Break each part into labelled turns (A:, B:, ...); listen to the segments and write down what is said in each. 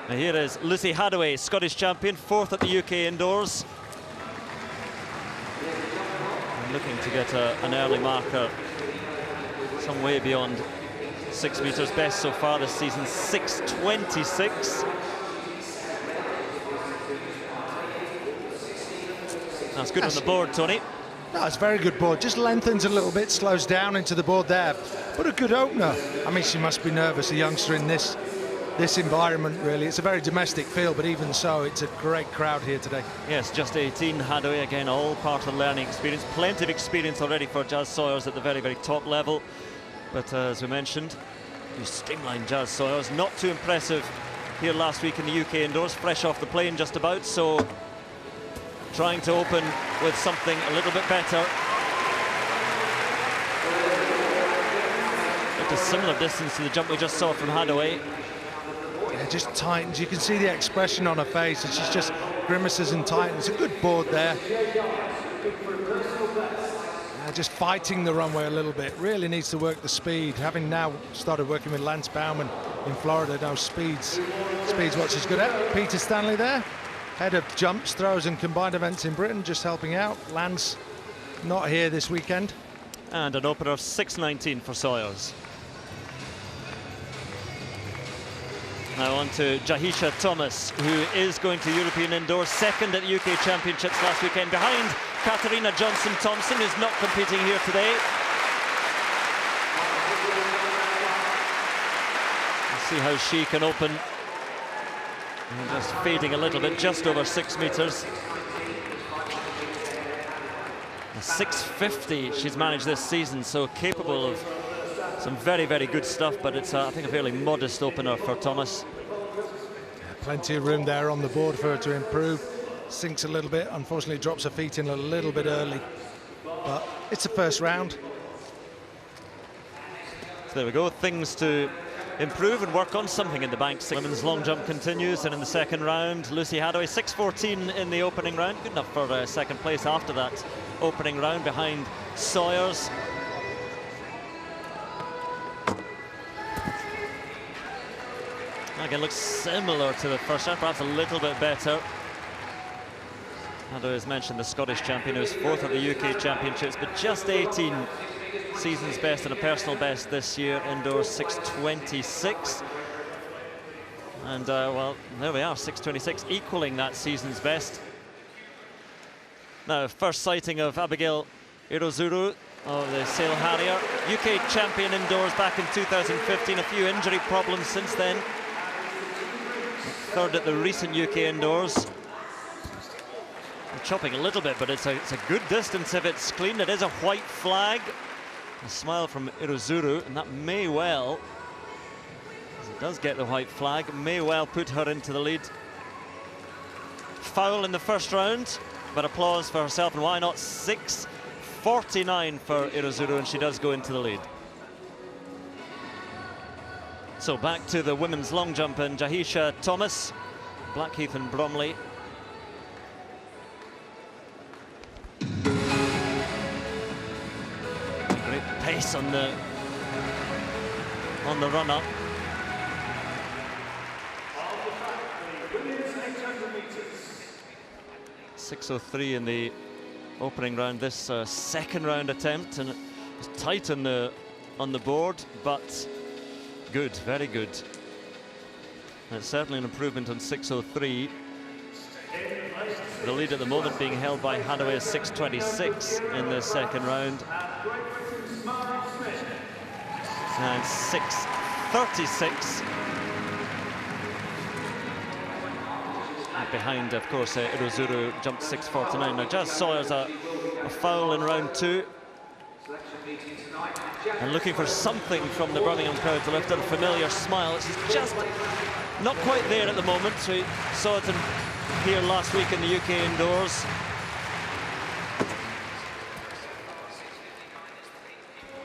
A: Now here is Lucy Hadaway, Scottish champion, 4th at the UK Indoors. And looking to get an early marker some way beyond 6 metres. Best so far this season, 6:26. That's good on the board, Tony.
B: No, it's a very good board. Just lengthens a little bit, slows down into the board there. But a good opener. I mean, she must be nervous, a youngster in this environment, really. It's a very domestic field, but even so, it's a great crowd here today.
A: Yes, just 18, Hadaway, again, all part of the learning experience. Plenty of experience already for Jazz Sawyers at the very, very top level. But as we mentioned, you streamlined Jazz Sawyers. Not too impressive here last week in the UK Indoors, fresh off the plane just about, so trying to open with something a little bit better. At a similar distance to the jump we just saw from Hadaway.
B: Yeah, just tightens. You can see the expression on her face, and she's just grimaces and tightens. A good board there. Just fighting the runway a little bit. Really needs to work the speed. Having now started working with Lance Bauman in Florida, now speed's what she's good at. Peter Stanley there, head of jumps, throws and combined events in Britain, just helping out. Lance not here this weekend.
A: And an opener of 6:19 for Sawyers. Now on to Jahisha Thomas, who is going to European Indoors, 2nd at the UK Championships last weekend, behind Katarina Johnson-Thompson, who's not competing here today. Let's see how she can open. And just fading a little bit, just over 6 metres. 6:50 she's managed this season, so capable of some very, very good stuff, but it's, I think, a fairly modest opener for Thomas.
B: Plenty of room there on the board for her to improve. Sinks a little bit, unfortunately drops her feet in a little bit early, but it's the first round.
A: So there we go, things to improve and work on, something in the bank. Women's long jump continues, and in the second round, Lucy Hadaway, 6:14 in the opening round, good enough for second place after that opening round, behind Sawyers. Again, looks similar to the first round, perhaps a little bit better. Hadaway, as mentioned, the Scottish champion, who was 4th at the UK Championships, but just 18. Season's best and a personal best this year, indoors 6:26. And, well, there we are, 6:26, equaling that season's best. Now, first sighting of Abigail Irozuru of the Sail Harrier. UK champion indoors back in 2015, a few injury problems since then. 3rd at the recent UK Indoors. I'm chopping a little bit, but it's a good distance if it's clean. It is a white flag. A smile from Irozuru, and that may well, as it does get the white flag, may well put her into the lead. Foul in the first round, but applause for herself, and why not? 6:49 for Irozuru, and she does go into the lead. So back to the women's long jump, and Jahisha Thomas, Blackheath and Bromley. Great pace on the run up. .603 in the opening round. This second round attempt, and it's tight on the board, but good, very good. And it's certainly an improvement on 6:03. The lead at the moment being held by Hadaway at 6:26 in the second round. And 6:36. Behind, of course, Irozuru jumped 6:49. Now, Jazz Sawyers a foul in round 2. And looking for something from the Birmingham crowd to lift a familiar smile. She's just not quite there at the moment. We saw it here last week in the UK Indoors.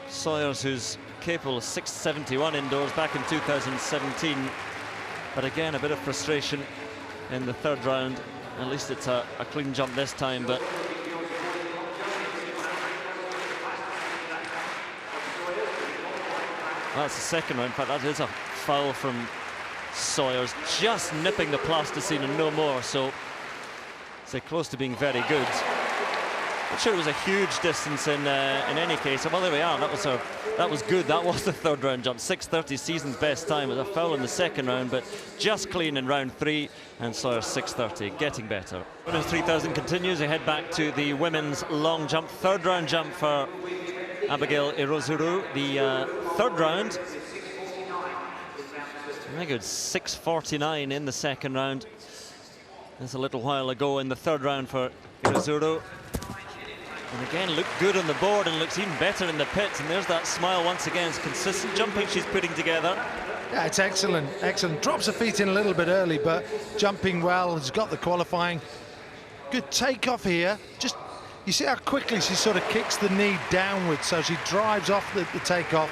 A: Sawyers, who's capable of 6:71 indoors back in 2017. But again, a bit of frustration in the third round. At least it's a clean jump this time, but that's the second round. In fact, that is a foul from Sawyers just nipping the plasticine and no more, so close to being very good. I'm sure it was a huge distance in any case. Well, there we are. That was good. That was the third round jump. 6:30, season's best time. It was a foul in the second round, but just clean in round 3. And Sawyers 6:30, getting better. Women's 3000 continues. We head back to the women's long jump. Third round jump for Abigail Irozuru. The third round. Very good. 6:49 in the second round. That's a little while ago in the third round for Irozuru. And again, looked good on the board and looks even better in the pits. And there's that smile once again. It's consistent jumping she's putting together. Yeah,
B: it's excellent, excellent. Drops her feet in a little bit early, but jumping well. Has got the qualifying. Good takeoff here. Just, you see how quickly she sort of kicks the knee downwards. So she drives off the takeoff.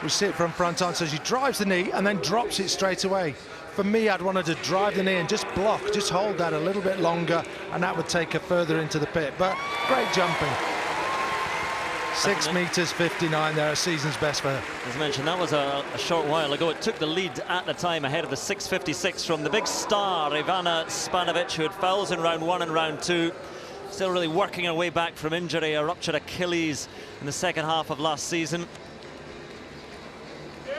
B: We see it from front on. So she drives the knee and then drops it straight away. For me, I'd wanted to drive the knee and just block, just hold that a little bit longer, and that would take her further into the pit. But great jumping. 6 meters 59 there, a season's best for her.
A: As mentioned, that was a short while ago. It took the lead at the time ahead of the 6:56 from the big star, Ivana Spanovic, who had fouls in round 1 and round 2. Still really working her way back from injury, a ruptured Achilles in the second half of last season.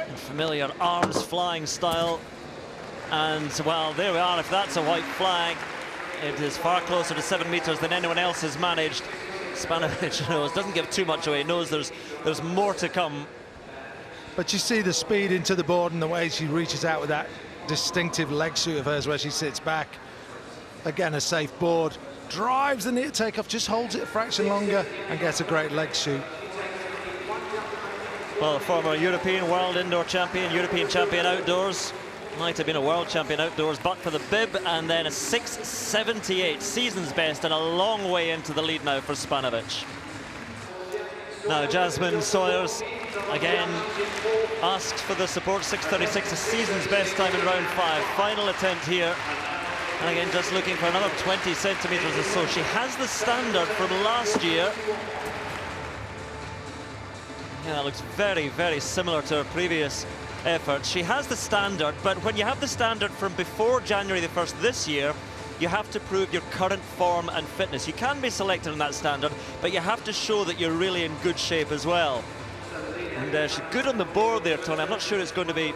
A: And familiar arms flying style. And, well, there we are. If that's a white flag, it is far closer to 7 meters than anyone else has managed. Spanovic knows, doesn't give too much away, knows there's more to come.
B: But you see the speed into the board and the way she reaches out with that distinctive leg shoot of hers where she sits back. Again, a safe board. Drives the near takeoff, just holds it a fraction longer and gets a great leg shoot.
A: Well, former European World Indoor Champion, European Champion Outdoors. Might have been a world champion outdoors, but for the bib, and then a 6:78, season's best, and a long way into the lead now for Spanovic. Now Jasmine Sawyers again asks for the support. 6:36, a season's best time in round 5. Final attempt here, and again just looking for another 20 centimeters or so. She has the standard from last year. Yeah, that looks very, very similar to her previous effort. She has the standard, but when you have the standard from before January the 1st this year, you have to prove your current form and fitness. You can be selected on that standard, but you have to show that you're really in good shape as well. And she's good on the board there, Tony. I'm not sure it's going to be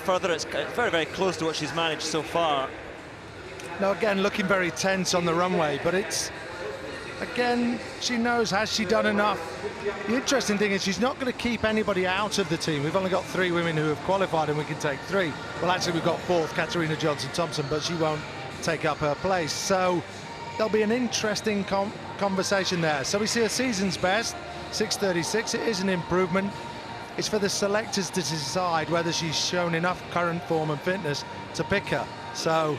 A: further. It's very, very close to what she's managed so far.
B: Now, again, looking very tense on the runway, but it's, again, she knows, has she done enough? The interesting thing is she's not going to keep anybody out of the team. We've only got 3 women who have qualified and we can take 3. Well, actually, we've got 4th, Katarina Johnson-Thompson, but she won't take up her place. So there'll be an interesting conversation there. So we see a season's best, 6:36. It is an improvement. It's for the selectors to decide whether she's shown enough current form and fitness to pick her. So,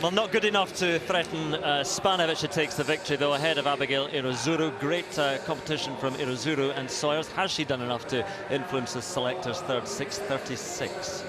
A: well, not good enough to threaten Spanovic, who takes the victory, though, ahead of Abigail Irozuru. Great competition from Irozuru and Sawyers. Has she done enough to influence the selectors' third? 6:36.